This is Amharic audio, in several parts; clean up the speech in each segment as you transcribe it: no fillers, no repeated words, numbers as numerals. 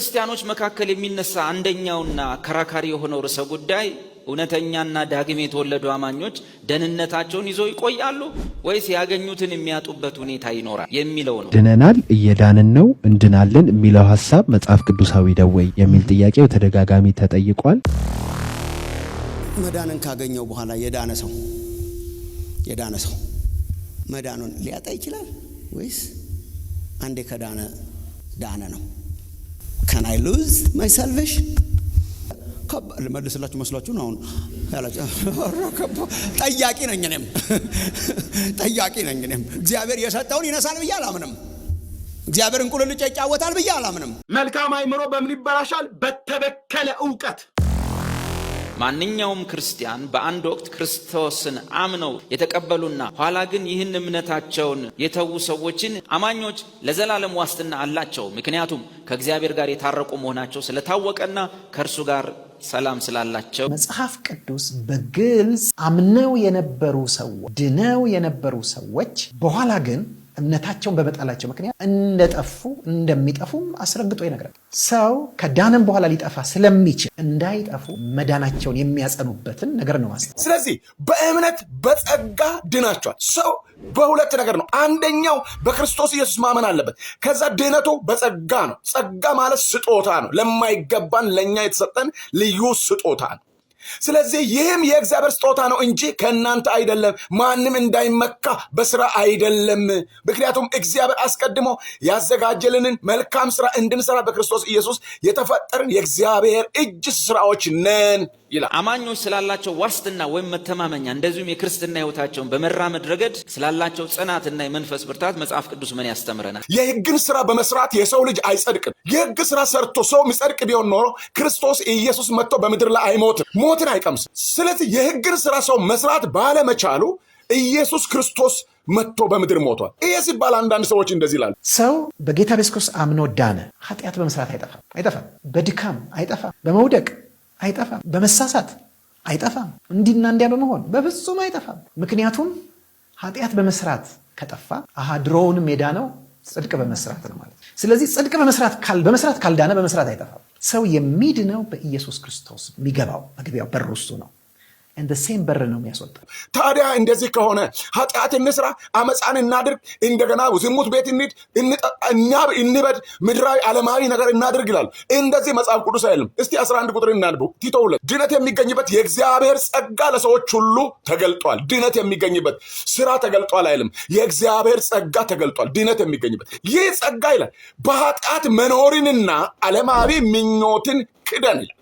በክርስቲያኖች መካከል የሚነሳ አንደኛውና ከራካሪ የሆነው ርዕሰ ጉዳይ እውነተኛና ዳግም የተወለዱ አማኞች ደህንነታቸውን ይዘው ይቆያሉ ወይስ ያገኙትን የሚያጡበት ሁኔታ ይኖራል የሚለው ነው። ድነናል፣ እየዳንን ነው፣ እንድናለን የሚለው ሐሳብ መጽሐፍ ቅዱሳዊ ነው ወይ የሚል ጥያቄው ተደጋጋሚ ተጠይቋል። መዳንን ካገኘው በኋላ የዳነ ሰው መዳኑን ሊያጣ ይችላል ወይስ አንዴ ከዳነ ዳነ ነው? Can I lose my salvation? ልመልስላችሁ መስሏችሁ ነው አሁን ጠያቂ ነኝ እኔም እግዚአብሔር የሰጠውን ይነሳል ብዬ አላምንም። እግዚአብሔር እንቁልልጭ ይጫወታል ብዬ አላምንም። መልካም አይምሮ በምን ይበላሻል? በተበከለ ዕውቀት። ማንኛውም ክርስቲያን በአንድ ወቅት ክርስቶስን አምነው የተቀበሉና ኋላ ግን ይህን እምነታቸውን የተዉ ሰዎችን አማኞች ለዘላለም ዋስትና አላቸው። ምክንያቱም ከእግዚአብሔር ጋር የታረቁ መሆናቸው ስለታወቀና ከእርሱ ጋር ሰላም ስላላቸው። መጽሐፍ ቅዱስ በግልጽ አምነው የነበሩ ሰዎች ድነው የነበሩ ሰዎች በኋላ ግን እምነታቸውን በመጣላቸው ምክንያት እንደሚጠፉም አስረግጦ ይነግራል። ሰው ከዳነም በኋላ ሊጠፋ ስለሚችል እንዳይጠፉ መዳናቸውን የሚያጸኑበትን ነገር ነው ማስተዋል። ስለዚህ በእምነት በጸጋ ድናቸዋል። ሰው በሁለት ነገር ነው። አንደኛው በክርስቶስ ኢየሱስ ማመን አለበት። ከዛ ድነቱ በጸጋ ነው። ጸጋ ማለት ስጦታ ነው። ለማይገባን ለኛ የተሰጠን ልዩ ስጦታ ነው። ስለዚህ ይህም የእግዚአብሔር ስጦታ ነው እንጂ ከእናንተ አይደለም፣ ማንም እንዳይመካ በስራ አይደለም። ምክንያቱም እግዚአብሔር አስቀድሞ ያዘጋጀልንን መልካም ስራ እንድንሰራ በክርስቶስ ኢየሱስ የተፈጠርን የእግዚአብሔር እጅ ስራዎች ነን ይላል። አማኞች ስላላቸው ዋስትና ወይም መተማመኛ እንደዚሁም የክርስትና ህይወታቸውን በመራመድ ረገድ ስላላቸው ጽናትና የመንፈስ ብርታት መጽሐፍ ቅዱስ ምን ያስተምረናል? የሕግን ስራ በመስራት የሰው ልጅ አይጸድቅም። የሕግ ስራ ሰርቶ ሰው የሚጸድቅ ቢሆን ኖሮ ክርስቶስ ኢየሱስ መጥቶ በምድር ላይ አይሞትም፣ ሞትን አይቀምስም። ስለዚህ የሕግን ስራ ሰው መስራት ባለመቻሉ ኢየሱስ ክርስቶስ መጥቶ በምድር ሞቷል። ይሄ ሲባል አንዳንድ ሰዎች እንደዚህ ይላሉ። ሰው በጌታ ኢየሱስ ክርስቶስ አምኖ ዳነ። ኃጢአት በመስራት አይጠፋም። በድካም አይጠፋም። በመውደቅ አይጠፋም። በመሳሳት አይጠፋም። እንዲና እንዲያ በመሆን በፍጹም አይጠፋም። ምክንያቱም ኃጢአት በመስራት ከጠፋ ድሮውንም የዳነው ጽድቅ በመስራት ነው ማለት። ስለዚህ ጽድቅ በመስራት ካልዳነ በመስራት አይጠፋም። ሰው የሚድነው በኢየሱስ ክርስቶስ የሚገባው መግቢያው በር እሱ ነው። እንደ ሴም በር ነው የሚያስወጣው። ታዲያ እንደዚህ ከሆነ ኃጢአት እንስራ፣ አመፃን እናድርግ፣ እንደገና ዝሙት ቤት እንበድ፣ ምድራዊ ዓለማዊ ነገር እናድርግ ይላል። እንደዚህ መጽሐፍ ቅዱስ አይልም። እስቲ 11 ቁጥር እናንብብ። ቲቶ 2 ድነት የሚገኝበት የእግዚአብሔር ጸጋ ለሰዎች ሁሉ ተገልጧል። ድነት የሚገኝበት ስራ ተገልጧል አይልም። የእግዚአብሔር ጸጋ ተገልጧል። ድነት የሚገኝበት ይህ ጸጋ ይላል በኃጢአት መኖርንና ዓለማዊ ምኞትን ክደን ይላል።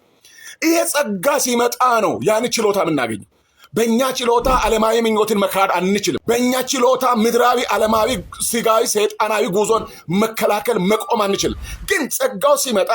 ይሄ ጸጋ ሲመጣ ነው ያን ችሎታ የምናገኘው። በእኛ ችሎታ ዓለማዊ ምኞትን መካድ አንችልም። በእኛ ችሎታ ምድራዊ ዓለማዊ ስጋዊ ሰይጣናዊ ጉዞን መከላከል መቆም አንችልም። ግን ጸጋው ሲመጣ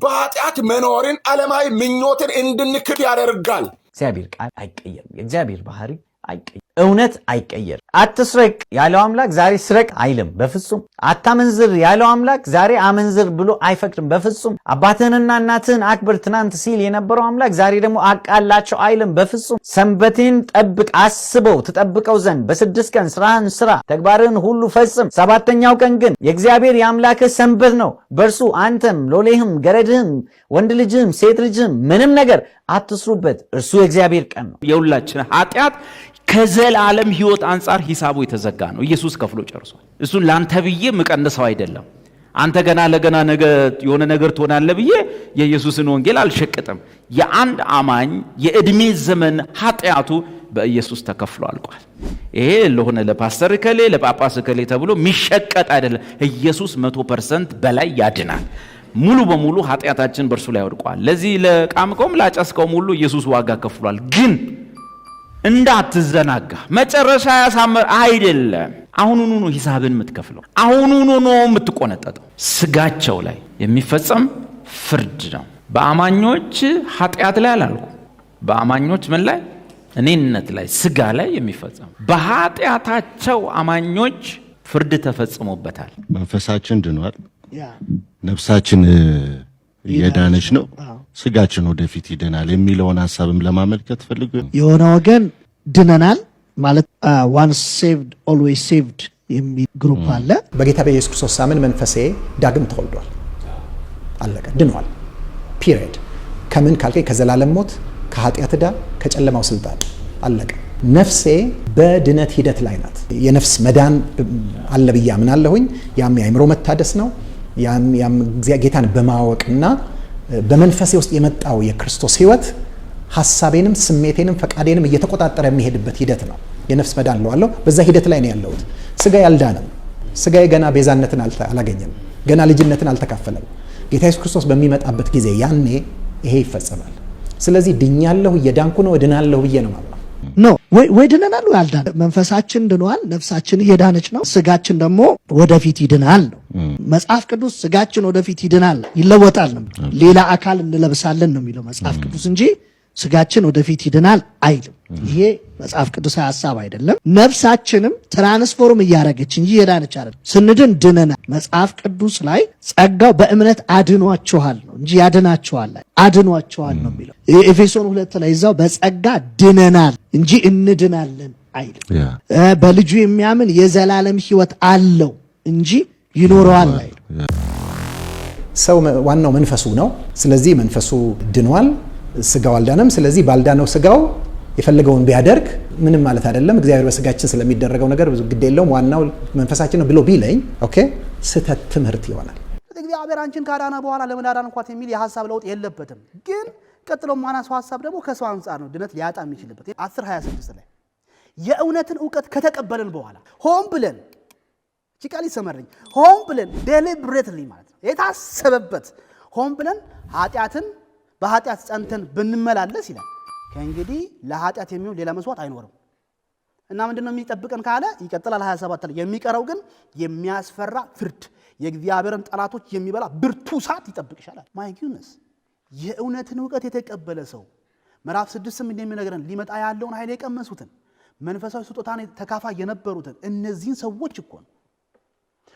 በኃጢአት መኖርን ዓለማዊ ምኞትን እንድንክድ ያደርጋል። እግዚአብሔር ቃል አይቀየርም። የእግዚአብሔር ባህሪ አይቀየርም። እውነት አይቀየርም። አትስረቅ ያለው አምላክ ዛሬ ስረቅ አይልም በፍጹም። አታመንዝር ያለው አምላክ ዛሬ አመንዝር ብሎ አይፈቅድም በፍጹም። አባትህንና እናትህን አክብር ትናንት ሲል የነበረው አምላክ ዛሬ ደግሞ አቃላቸው አይልም በፍጹም። ሰንበቴን ጠብቅ አስበው ትጠብቀው ዘንድ በ6 ቀን ስራህን ስራ ተግባርህን ሁሉ ፈጽም። 7ኛው ቀን ግን የእግዚአብሔር የአምላክህ ሰንበት ነው። በእርሱ አንተም ሎሌህም ገረድህም ወንድ ልጅህም ሴት ልጅህም ምንም ነገር አትስሩበት። እርሱ የእግዚአብሔር ቀን ነው። የሁላችን ኃጢአት ከዘላለም ህይወት አንጻር ሂሳቡ የተዘጋ ነው። ኢየሱስ ከፍሎ ጨርሷል። እሱን ላንተ ብዬ ምቀንሰው አይደለም። አንተ ገና ለገና የሆነ ነገር ትሆናለህ ብዬ የኢየሱስን ወንጌል አልሸቅጥም። የአንድ አማኝ የእድሜ ዘመን ኃጢአቱ በኢየሱስ ተከፍሎ አልቋል። ይሄ ለሆነ ለፓስተር ከሌ ለጳጳስ ከሌ ተብሎ የሚሸቀጥ አይደለም። ኢየሱስ 100% በላይ ያድናል። ሙሉ በሙሉ ኃጢአታችን በእርሱ ላይ ወድቋል። ለዚህ ለቃምከውም ላጨስከውም ሁሉ ኢየሱስ ዋጋ ከፍሏል። ግን እንዳትዘናጋ መጨረሻ ያሳመር አይደለም። አሁኑኑ ነው ሂሳብን የምትከፍለው። አሁኑኑ ነው የምትቆነጠጠው። ስጋቸው ላይ የሚፈጸም ፍርድ ነው። በአማኞች ኃጢአት ላይ አላልኩ። በአማኞች ምን ላይ? እኔነት ላይ፣ ስጋ ላይ የሚፈጸም በኃጢአታቸው አማኞች ፍርድ ተፈጽሞበታል። መንፈሳችን ድኗል። ነፍሳችን እየዳነች ነው። ስጋችን ወደፊት ይደናል የሚለውን ሐሳብም ለማመልከት ፈልጉ። የሆነ ወገን ድነናል ማለት once saved always saved የሚል ግሩፕ አለ። በጌታ በኢየሱስ ክርስቶስ ሳምን መንፈሴ ዳግም ተወልዷል። አለቀ። ድኗል። ፒሪየድ። ከምን ካልከኝ ከዘላለም ሞት፣ ከኃጢአት ዕዳ፣ ከጨለማው ስልጣን አለቀ። ነፍሴ በድነት ሂደት ላይ ናት። የነፍስ መዳን አለ ብዬ አምናለሁኝ። ያም የአእምሮ መታደስ ነው። ያም ጌታን በማወቅና በመንፈሴ ውስጥ የመጣው የክርስቶስ ሕይወት ሐሳቤንም ስሜቴንም ፈቃዴንም እየተቆጣጠረ የሚሄድበት ሂደት ነው። የነፍስ መዳን ለዋለሁ። በዛ ሂደት ላይ ነው ያለሁት። ስጋዬ አልዳንም። ስጋዬ ገና ቤዛነትን አላገኘም። ገና ልጅነትን አልተካፈለም። ጌታ ኢየሱስ ክርስቶስ በሚመጣበት ጊዜ ያኔ ይሄ ይፈጸማል። ስለዚህ ድኛለሁ፣ እየዳንኩ ነው፣ እድናለሁ ብዬ ነው ማለት ኖ ወይ ድነናል ወይ አልዳን። መንፈሳችን ድኗል፣ ነፍሳችን እየዳነች ነው፣ ስጋችን ደግሞ ወደፊት ይድናል ነው። መጽሐፍ ቅዱስ ስጋችን ወደፊት ይድናል ይለወጣል ነው። ሌላ አካል እንለብሳለን ነው የሚለው መጽሐፍ ቅዱስ እንጂ ስጋችን ወደፊት ይድናል አይልም። ይሄ መጽሐፍ ቅዱሳዊ ሐሳብ አይደለም። ነፍሳችንም ትራንስፎርም እያደረገች እንጂ የዳነች አይደለም። ስንድን ድነናል። መጽሐፍ ቅዱስ ላይ ጸጋው በእምነት አድኗችኋል ነው እንጂ ያድናችኋል አድኗችኋል ነው የሚለው። ኤፌሶን 2 ላይ እዛው በጸጋ ድነናል እንጂ እንድናለን አይልም። በልጁ የሚያምን የዘላለም ሕይወት አለው እንጂ ይኖረዋል አይልም። ሰው ዋናው መንፈሱ ነው። ስለዚህ መንፈሱ ድኗል፣ ስጋው አልዳነም። ስለዚህ ባልዳነው ስጋው የፈለገውን ቢያደርግ ምንም ማለት አይደለም። እግዚአብሔር በስጋችን ስለሚደረገው ነገር ብዙ ግድ የለውም፣ ዋናው መንፈሳችን ነው ብሎ ቢለኝ ኦኬ፣ ስህተት ትምህርት ይሆናል። እግዚአብሔር አንቺን ካዳነ በኋላ ለምን አዳነ እንኳን የሚል የሐሳብ ለውጥ የለበትም። ግን ቀጥሎ ማናሰው ሐሳብ ደግሞ ከሰው አንጻር ነው ድነት ሊያጣ የሚችልበት 10:26 ላይ የእውነትን ዕውቀት ከተቀበልን በኋላ ሆን ብለን ጭቃሊ ሰመረኝ ሆን ብለን ዴሊብሬትሊ ማለት ነው የታሰበበት ሆን ብለን ኃጢአትን በኃጢአት ጸንተን ብንመላለስ ይላል ከእንግዲህ ለኃጢአት የሚሆን ሌላ መስዋዕት አይኖርም። እና ምንድነው የሚጠብቀን ካለ ይቀጥላል 27 ላይ የሚቀረው ግን የሚያስፈራ ፍርድ የእግዚአብሔርን ጠላቶች የሚበላ ብርቱ እሳት ይጠብቅሻል። ማይ ጉድነስ የእውነትን ዕውቀት የተቀበለ ሰው ምዕራፍ 6 እንደሚነግረን ሊመጣ ያለውን ኃይል የቀመሱትን መንፈሳዊ ስጦታን ተካፋይ የነበሩትን እነዚህን ሰዎች እኮ ነው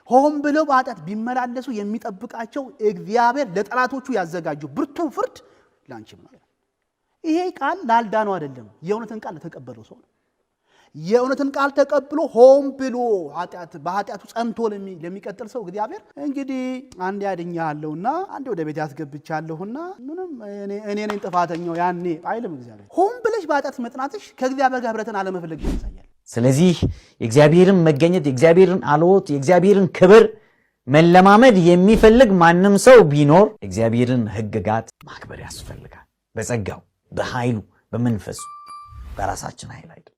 ሆን ብለው በኃጢአት ቢመላለሱ የሚጠብቃቸው እግዚአብሔር ለጠላቶቹ ያዘጋጀው ብርቱ ፍርድ ላንቺም ነው። ይሄ ቃል ላልዳነው አይደለም፣ የእውነትን ቃል ለተቀበለው ሰው ነው። የእውነትን ቃል ተቀብሎ ሆን ብሎ በኃጢአቱ ጸንቶ ለሚቀጥል ሰው እግዚአብሔር እንግዲህ አንዴ ያድኛለሁና አንዴ ወደ ቤት ያስገብቻለሁና ምንም እኔ ነኝ ጥፋተኛው ያኔ አይልም እግዚአብሔር። ሆን ብለሽ በኃጢአት መጥናትሽ ከእግዚአብሔር ጋር ህብረትን አለመፈለግ ያሳያል። ስለዚህ የእግዚአብሔርን መገኘት፣ የእግዚአብሔርን አልዎት፣ የእግዚአብሔርን ክብር መለማመድ የሚፈልግ ማንም ሰው ቢኖር እግዚአብሔርን ሕግጋት ማክበር ያስፈልጋል። በጸጋው፣ በኃይሉ፣ በመንፈሱ፣ በራሳችን ኃይል አይደለም።